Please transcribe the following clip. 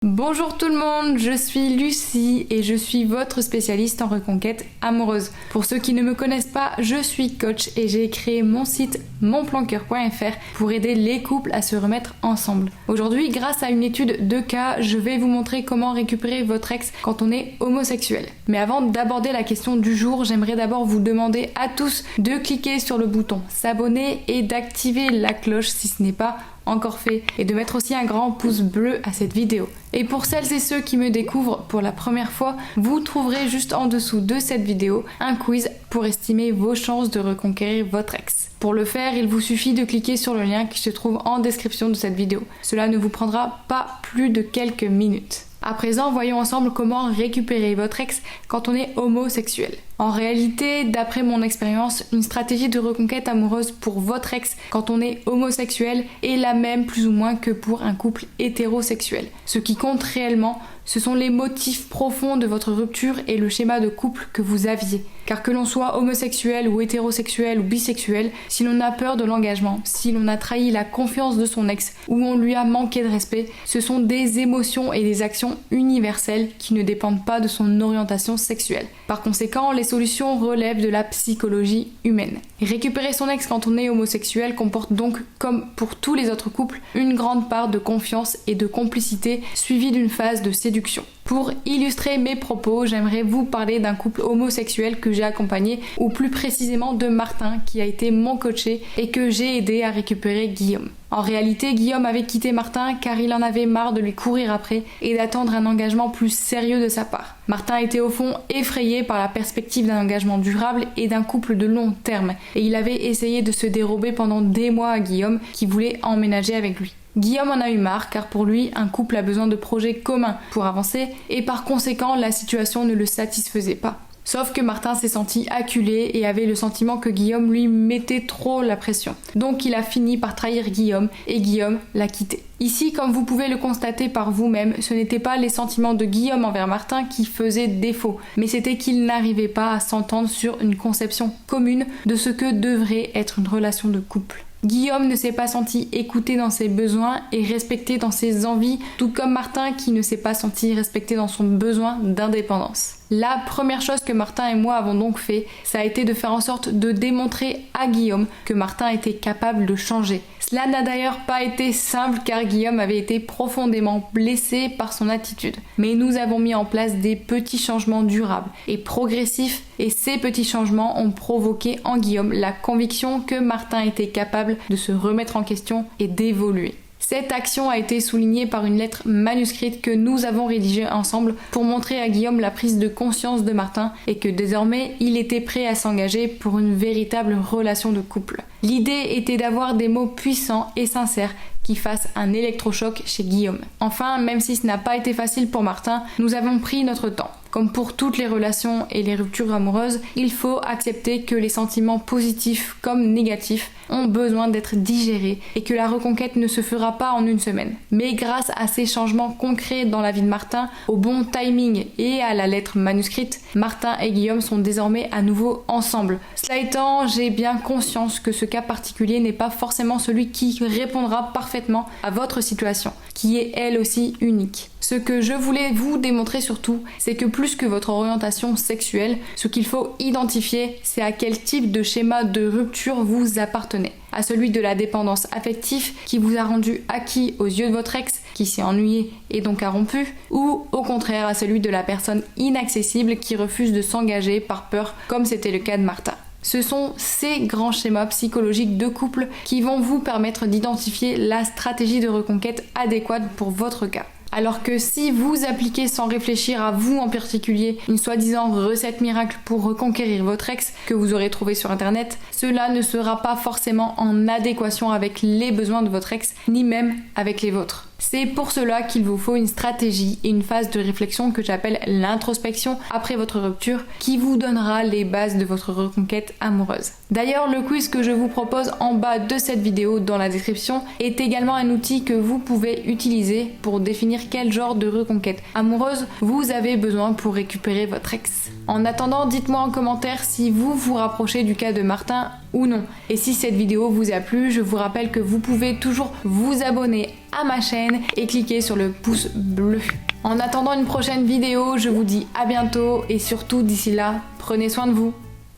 Bonjour tout le monde, je suis Lucie et je suis votre spécialiste en reconquête amoureuse. Pour ceux qui ne me connaissent pas, je suis coach et j'ai créé mon site monplancoeur.fr pour aider les couples à se remettre ensemble. Aujourd'hui, grâce à une étude de cas, je vais vous montrer comment récupérer votre ex quand on est homosexuel. Mais avant d'aborder la question du jour, j'aimerais d'abord vous demander à tous de cliquer sur le bouton s'abonner et d'activer la cloche si ce n'est pas encore fait, et de mettre aussi un grand pouce bleu à cette vidéo. Et pour celles et ceux qui me découvrent pour la première fois, vous trouverez juste en dessous de cette vidéo un quiz pour estimer vos chances de reconquérir votre ex. Pour le faire, il vous suffit de cliquer sur le lien qui se trouve en description de cette vidéo. Cela ne vous prendra pas plus de quelques minutes. À présent, voyons ensemble comment récupérer votre ex quand on est homosexuel. En réalité, d'après mon expérience, une stratégie de reconquête amoureuse pour votre ex quand on est homosexuel est la même plus ou moins que pour un couple hétérosexuel. Ce qui compte réellement, ce sont les motifs profonds de votre rupture et le schéma de couple que vous aviez. Car que l'on soit homosexuel ou hétérosexuel ou bisexuel, si l'on a peur de l'engagement, si l'on a trahi la confiance de son ex ou on lui a manqué de respect, ce sont des émotions et des actions universelles qui ne dépendent pas de son orientation sexuelle. Par conséquent, les solutions relèvent de la psychologie humaine. Récupérer son ex quand on est homosexuel comporte donc, comme pour tous les autres couples, une grande part de confiance et de complicité suivie d'une phase de séduction. Pour illustrer mes propos, j'aimerais vous parler d'un couple homosexuel que j'ai accompagné, ou plus précisément de Martin qui a été mon coaché et que j'ai aidé à récupérer Guillaume. En réalité, Guillaume avait quitté Martin car il en avait marre de lui courir après et d'attendre un engagement plus sérieux de sa part. Martin était au fond effrayé par la perspective d'un engagement durable et d'un couple de long terme, et il avait essayé de se dérober pendant des mois à Guillaume qui voulait emménager avec lui. Guillaume en a eu marre car pour lui, un couple a besoin de projets communs pour avancer et par conséquent, la situation ne le satisfaisait pas. Sauf que Martin s'est senti acculé et avait le sentiment que Guillaume lui mettait trop la pression. Donc il a fini par trahir Guillaume et Guillaume l'a quitté. Ici, comme vous pouvez le constater par vous-même, ce n'étaient pas les sentiments de Guillaume envers Martin qui faisaient défaut, mais c'était qu'il n'arrivait pas à s'entendre sur une conception commune de ce que devrait être une relation de couple. Guillaume ne s'est pas senti écouté dans ses besoins et respecté dans ses envies, tout comme Martin qui ne s'est pas senti respecté dans son besoin d'indépendance. La première chose que Martin et moi avons donc fait, ça a été de faire en sorte de démontrer à Guillaume que Martin était capable de changer. Cela n'a d'ailleurs pas été simple car Guillaume avait été profondément blessé par son attitude. Mais nous avons mis en place des petits changements durables et progressifs, et ces petits changements ont provoqué en Guillaume la conviction que Martin était capable de se remettre en question et d'évoluer. Cette action a été soulignée par une lettre manuscrite que nous avons rédigée ensemble pour montrer à Guillaume la prise de conscience de Martin et que désormais il était prêt à s'engager pour une véritable relation de couple. L'idée était d'avoir des mots puissants et sincères qui fassent un électrochoc chez Guillaume. Enfin, même si ce n'a pas été facile pour Martin, nous avons pris notre temps. Comme pour toutes les relations et les ruptures amoureuses, il faut accepter que les sentiments positifs comme négatifs ont besoin d'être digérés et que la reconquête ne se fera pas en une semaine. Mais grâce à ces changements concrets dans la vie de Martin, au bon timing et à la lettre manuscrite, Martin et Guillaume sont désormais à nouveau ensemble. Cela étant, j'ai bien conscience que ce cas particulier n'est pas forcément celui qui répondra parfaitement à votre situation, qui est elle aussi unique. Ce que je voulais vous démontrer surtout, c'est que plus que votre orientation sexuelle, ce qu'il faut identifier, c'est à quel type de schéma de rupture vous appartenez. À celui de la dépendance affective qui vous a rendu acquis aux yeux de votre ex, qui s'est ennuyé et donc a rompu, ou au contraire à celui de la personne inaccessible qui refuse de s'engager par peur, comme c'était le cas de Martin. Ce sont ces grands schémas psychologiques de couple qui vont vous permettre d'identifier la stratégie de reconquête adéquate pour votre cas. Alors que si vous appliquez sans réfléchir à vous en particulier une soi-disant recette miracle pour reconquérir votre ex que vous aurez trouvé sur internet, cela ne sera pas forcément en adéquation avec les besoins de votre ex, ni même avec les vôtres. C'est pour cela qu'il vous faut une stratégie et une phase de réflexion que j'appelle l'introspection après votre rupture qui vous donnera les bases de votre reconquête amoureuse. D'ailleurs, le quiz que je vous propose en bas de cette vidéo dans la description est également un outil que vous pouvez utiliser pour définir quel genre de reconquête amoureuse vous avez besoin pour récupérer votre ex. En attendant, dites-moi en commentaire si vous vous rapprochez du cas de Martin ou non. Et si cette vidéo vous a plu, je vous rappelle que vous pouvez toujours vous abonner à ma chaîne et cliquer sur le pouce bleu. En attendant une prochaine vidéo, je vous dis à bientôt et surtout d'ici là, prenez soin de vous.